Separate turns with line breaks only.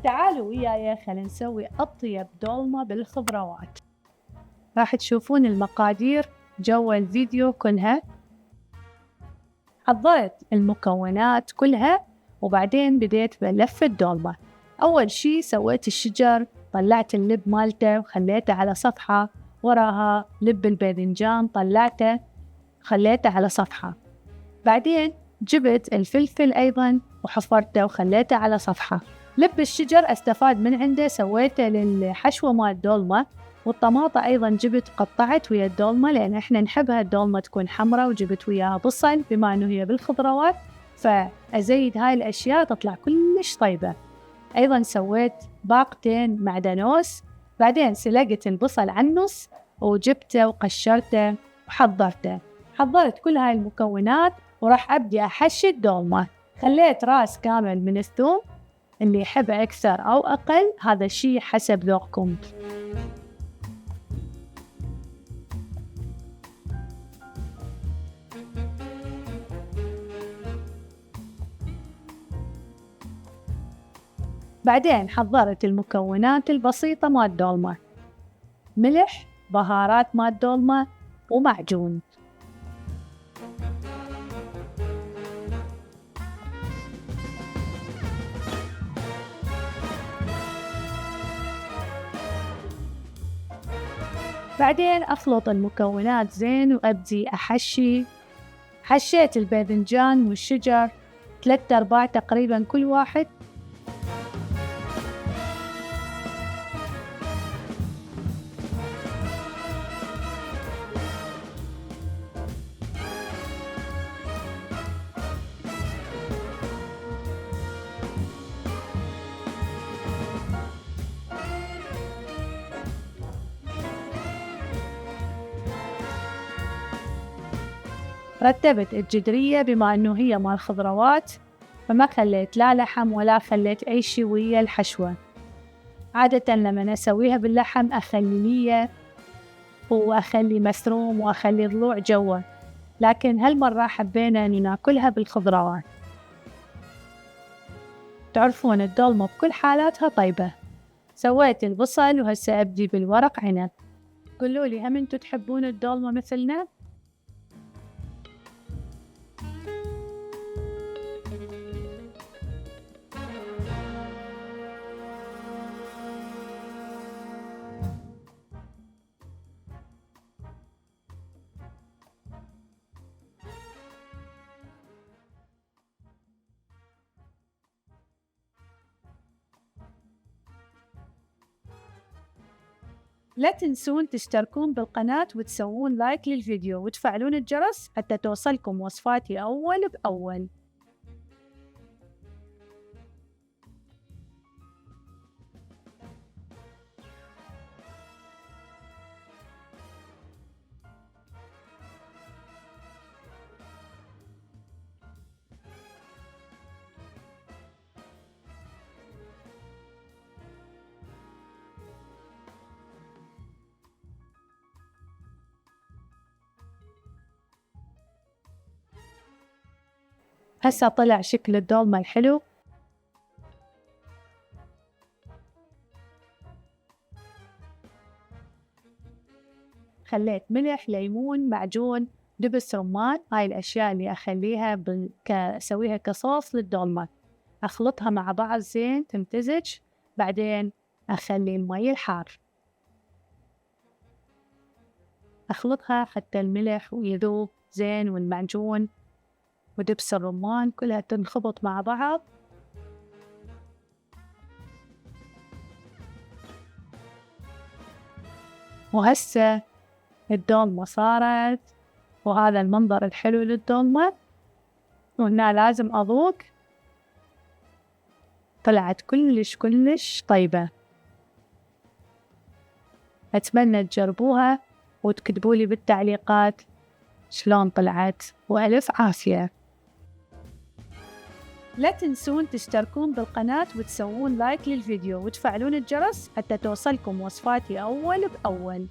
تعالوا وياي خلينا نسوي أطيب دولمة بالخضروات. راح تشوفون المقادير جوا الفيديو كلها. حضرت المكونات كلها وبعدين بديت بلف الدولمة. أول شي سويت الشجر، طلعت اللب مالته وخليته على صفحة، وراها لب الباذنجان طلعته خليته على صفحة. بعدين جبت الفلفل أيضا وحفرته وخليته على صفحة. لب الشجر استفاد من عنده سويته للحشوة مال الدولمة، والطماطة أيضا جبت قطعت ويا الدولمة لأن إحنا نحبها الدولمة تكون حمرة، وجبت وياها بصل بما أنه هي بالخضروات، فأزيد هاي الأشياء تطلع كلش طيبة. أيضا سويت باقتين معدنوس، بعدين سلقت البصل على النص وجبته وقشرته وحضرته. حضرت كل هاي المكونات وراح أبدي أحشي الدولمة. خليت راس كامل من الثوم، اللي يحب أكثر أو أقل هذا الشيء حسب ذوقكم. بعدين حضرت المكونات البسيطة مال الدولمة: ملح، بهارات مال الدولمة، ومعجون. بعدين أخلط المكونات زين وأبدي أحشي. حشيت الباذنجان والشجر 3/4 تقريبا كل واحد. رتبت الجدرية بما أنه هي مال خضروات، فما خليت لا لحم ولا خليت أي شي ويا الحشوة. عادة لما أسويها باللحم أخلي لية وأخلي مسروم وأخلي ضلوع جوا، لكن هالمرة حبينا أن ناكلها بالخضروات. تعرفون الدولمة بكل حالاتها طيبة. سويت البصل وهسه أبدي بالورق عنب. قولوا لي هم أنتوا تحبون الدولمة مثلنا؟ لا تنسون تشتركون بالقناة وتسوون لايك للفيديو وتفعلون الجرس حتى توصلكم وصفاتي أول بأول. هسه طلع شكل الدولمة الحلو. خليت ملح، ليمون، معجون، دبس رمان، هاي الأشياء اللي أخليها أسويها كصوص للدولمة. أخلطها مع بعض زين تمتزج، بعدين أخلي المي الحار أخلطها حتى الملح ويذوب زين، والمعجون ودبس الرمان كلها تنخبط مع بعض. وهسه الدولمة صارت، وهذا المنظر الحلو للدولمة. وهنا لازم أذوق، طلعت كلش طيبة. أتمنى تجربوها وتكتبولي بالتعليقات شلون طلعت، وألف عافية. لا تنسون تشتركون بالقناة وتسوون لايك للفيديو وتفعلون الجرس حتى توصلكم وصفاتي أول بأول.